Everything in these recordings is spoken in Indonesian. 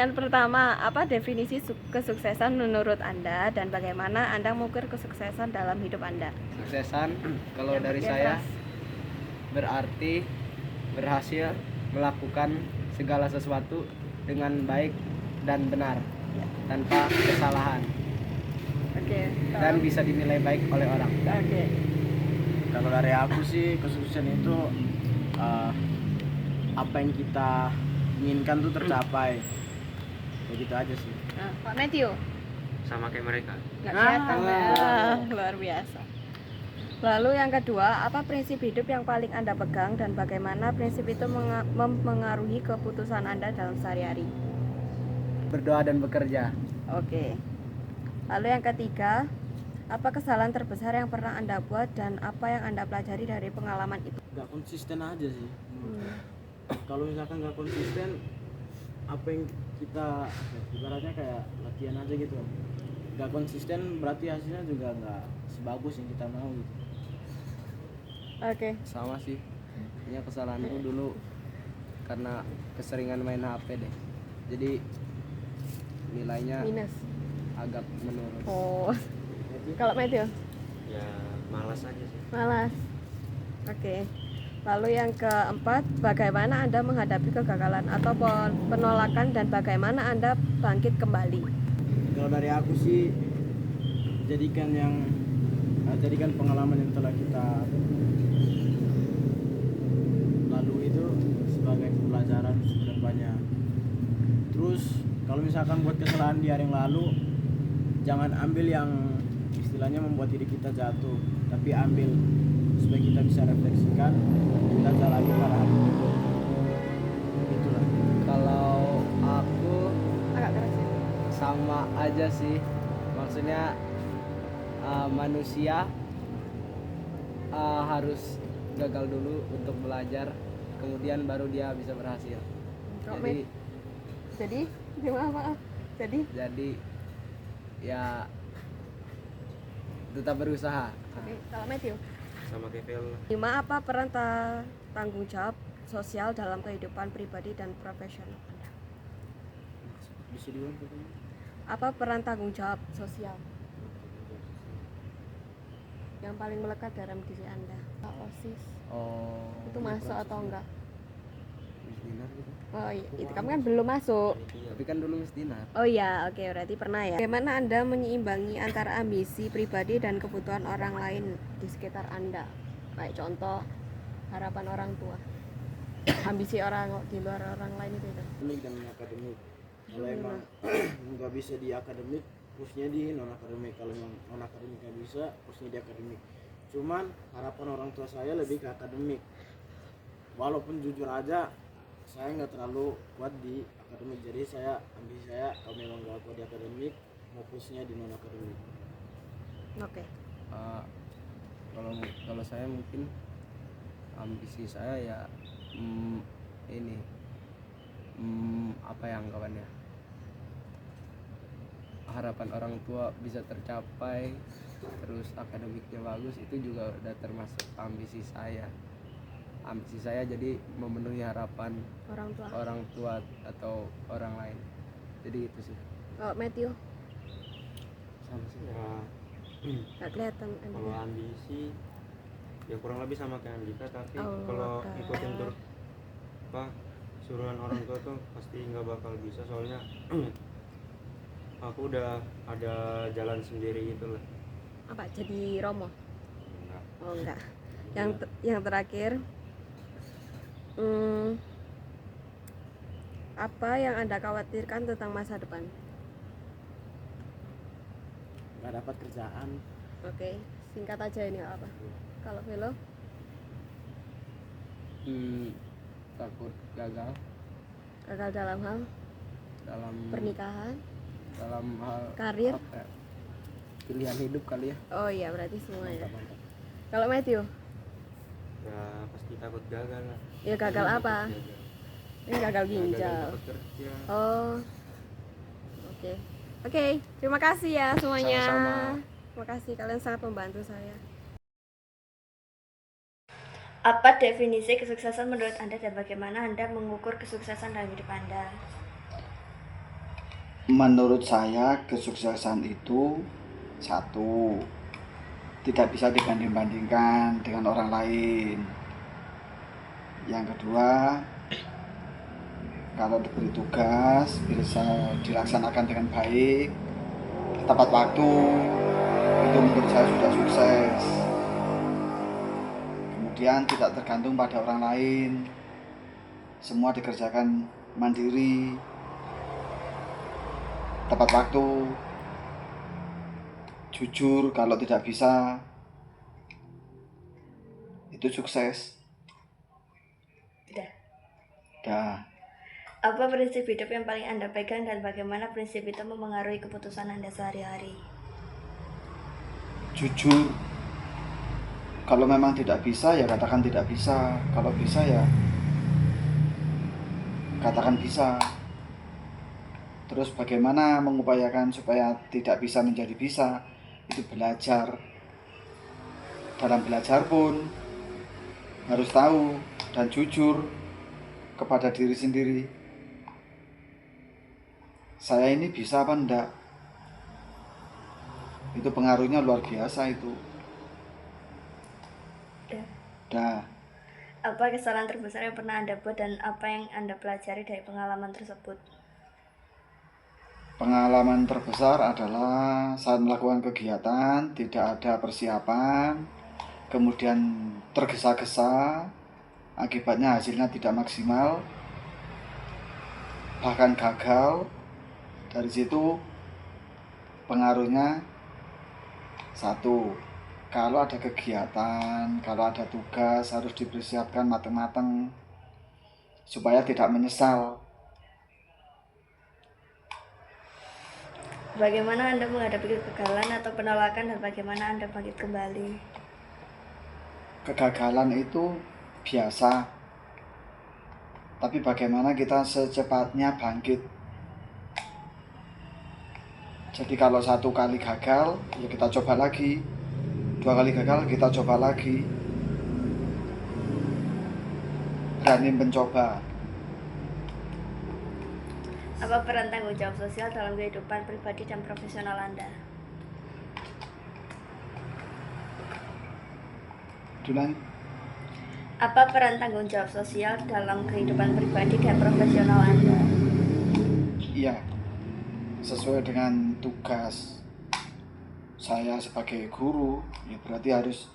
Pertanyaan pertama, apa definisi kesuksesan menurut Anda dan bagaimana Anda mengukur kesuksesan dalam hidup Anda? Kesuksesan kalau Yang dari bagian saya keras. berarti berhasil melakukan segala sesuatu dengan baik dan benar tanpa kesalahan Oke. dan bisa dinilai baik oleh orang. Oke. Kalau dari aku sih kesuksesan itu apa yang kita inginkan tuh tercapai. Begitu aja sih. Nah, Pak Matthew, Sama kayak mereka. nggak kelihatan ya. Luar biasa. Lalu yang kedua, apa prinsip hidup yang paling Anda pegang dan bagaimana prinsip itu mempengaruhi keputusan Anda dalam sehari-hari? Berdoa dan bekerja. Oke. Lalu yang ketiga, apa kesalahan terbesar yang pernah Anda buat dan apa yang Anda pelajari dari pengalaman itu? Gak konsisten aja sih. Kalau misalkan gak konsisten, apa yang kita ibaratnya kayak latihan aja gitu. Gak konsisten berarti hasilnya juga gak sebagus yang kita mau gitu. Oke. Sama sih. Ini kesalahanku dulu karena keseringan main HP deh. Jadi nilainya Minus. agak menurun. Oh. Kalau Matthew? Ya malas aja sih. Malas. Oke. Lalu yang keempat, bagaimana Anda menghadapi kegagalan atau penolakan dan bagaimana Anda bangkit kembali? Kalau dari aku sih jadikan pengalaman yang telah kita lalui itu sebagai pembelajaran kedepannya. Terus kalau misalkan buat kesalahan di hari yang lalu, jangan ambil yang istilahnya membuat diri kita jatuh, tapi ambil supaya kita bisa refleksikan, kita jalani ke arah itu. Itulah. Kalau aku Agak keras ya? sama aja sih, maksudnya manusia harus gagal dulu untuk belajar, kemudian baru dia bisa berhasil. Jadi, maaf. Jadi ya tetap berusaha. Oke, kalau Matthew, Sama kayak Vel. 5. Apa peran tanggung jawab sosial dalam kehidupan pribadi dan profesional Anda? Bisa diulang tuh. Apa peran tanggung jawab sosial yang paling melekat dalam diri Anda? Pak OSIS, Oh, itu masuk atau enggak? misdinar gitu. Oh iya, itu kamu kan belum masuk. Tapi kan dulu misdinar. Oh iya, oke, berarti pernah ya. Bagaimana Anda menyeimbangi antara ambisi pribadi dan kebutuhan orang lain di sekitar Anda? Kayak contoh, harapan orang tua, ambisi orang di luar orang lain itu. Akademik dan non akademik. Kalau emang nggak bisa di akademik, khususnya di non akademik. Kalau yang non akademik nggak bisa, khususnya di akademik. Cuman harapan orang tua saya lebih ke akademik. Walaupun jujur aja, saya nggak terlalu kuat di akademik. Jadi ambisi saya kalau memang nggak kuat di akademik, mau khususnya di non akademik. Oke. Kalau saya mungkin ambisi saya ya ini apa yang kawan ya, harapan orang tua bisa tercapai, terus akademiknya bagus, itu juga udah termasuk ambisi saya. Ambisi saya jadi memenuhi harapan orang tua atau orang lain. Jadi itu sih. Oh, Matthew, Sama sih. Ya nggak kelihatan kalau Anda. ambisi ya kurang lebih sama kayak Andika, tapi Oh, kalau God. ikutin suruhan orang tua tuh pasti nggak bakal bisa, soalnya aku udah ada jalan sendiri gitu lah. Apa jadi Romo? Enggak. Oh enggak. Yang terakhir, apa yang Anda khawatirkan tentang masa depan? Nggak dapat kerjaan. Oke, singkat aja ini apa? Kalau Velo, Takut gagal gagal dalam hal dalam pernikahan, hal karir. apa ya, pilihan hidup kali ya. Oh iya, berarti semua ya. Mantap. Kalau Matthew, Ya pasti takut gagal lah. ya gagal apa? Ini gagal Gagal ginjal. dapat kerja. Oh, oke. Oke, terima kasih ya semuanya. Sama-sama. Terima kasih, kalian sangat membantu saya. Apa definisi kesuksesan menurut Anda dan bagaimana Anda mengukur kesuksesan dalam hidup Anda? Menurut saya kesuksesan itu satu, tidak bisa dibanding-bandingkan dengan orang lain. Yang kedua, kalau diberi tugas bisa dilaksanakan dengan baik, tepat waktu, itu menurut saya sudah sukses. Kemudian tidak tergantung pada orang lain, semua dikerjakan mandiri, tepat waktu, jujur. Kalau tidak bisa, itu sukses. Dah. Apa prinsip hidup yang paling Anda pegang dan bagaimana prinsip itu memengaruhi keputusan Anda sehari-hari? Jujur. Kalau memang tidak bisa ya katakan tidak bisa, kalau bisa ya katakan bisa. Terus bagaimana mengupayakan supaya tidak bisa menjadi bisa? Itu belajar. Dalam belajar pun harus tahu dan jujur kepada diri sendiri. Saya ini bisa apa enggak? Itu pengaruhnya luar biasa itu. Dah. Apa kesalahan terbesar yang pernah Anda buat dan apa yang Anda pelajari dari pengalaman tersebut? Pengalaman terbesar adalah saat melakukan kegiatan tidak ada persiapan, kemudian tergesa-gesa, akibatnya hasilnya tidak maksimal, bahkan gagal. Dari situ pengaruhnya satu, kalau ada kegiatan, kalau ada tugas harus dipersiapkan matang-matang supaya tidak menyesal. Bagaimana Anda menghadapi kegagalan atau penolakan dan bagaimana Anda bangkit kembali? Kegagalan itu biasa, tapi bagaimana kita secepatnya bangkit. Jadi kalau satu kali gagal, ya kita coba lagi. Dua kali gagal, kita coba lagi. Berani mencoba. Apa peran tanggung jawab sosial dalam kehidupan pribadi dan profesional Anda? Dulang. Apa peran tanggung jawab sosial dalam kehidupan pribadi dan profesional Anda? Iya, sesuai dengan tugas saya sebagai guru, ya berarti harus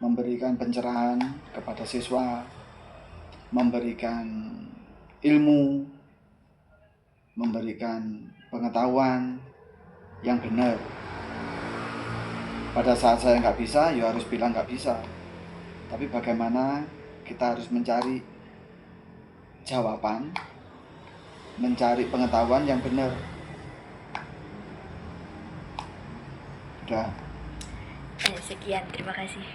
memberikan pencerahan kepada siswa, memberikan ilmu, memberikan pengetahuan yang benar. Pada saat saya nggak bisa, ya harus bilang nggak bisa. Tapi bagaimana kita harus mencari jawaban, mencari pengetahuan yang benar. Udah. Sekian, terima kasih.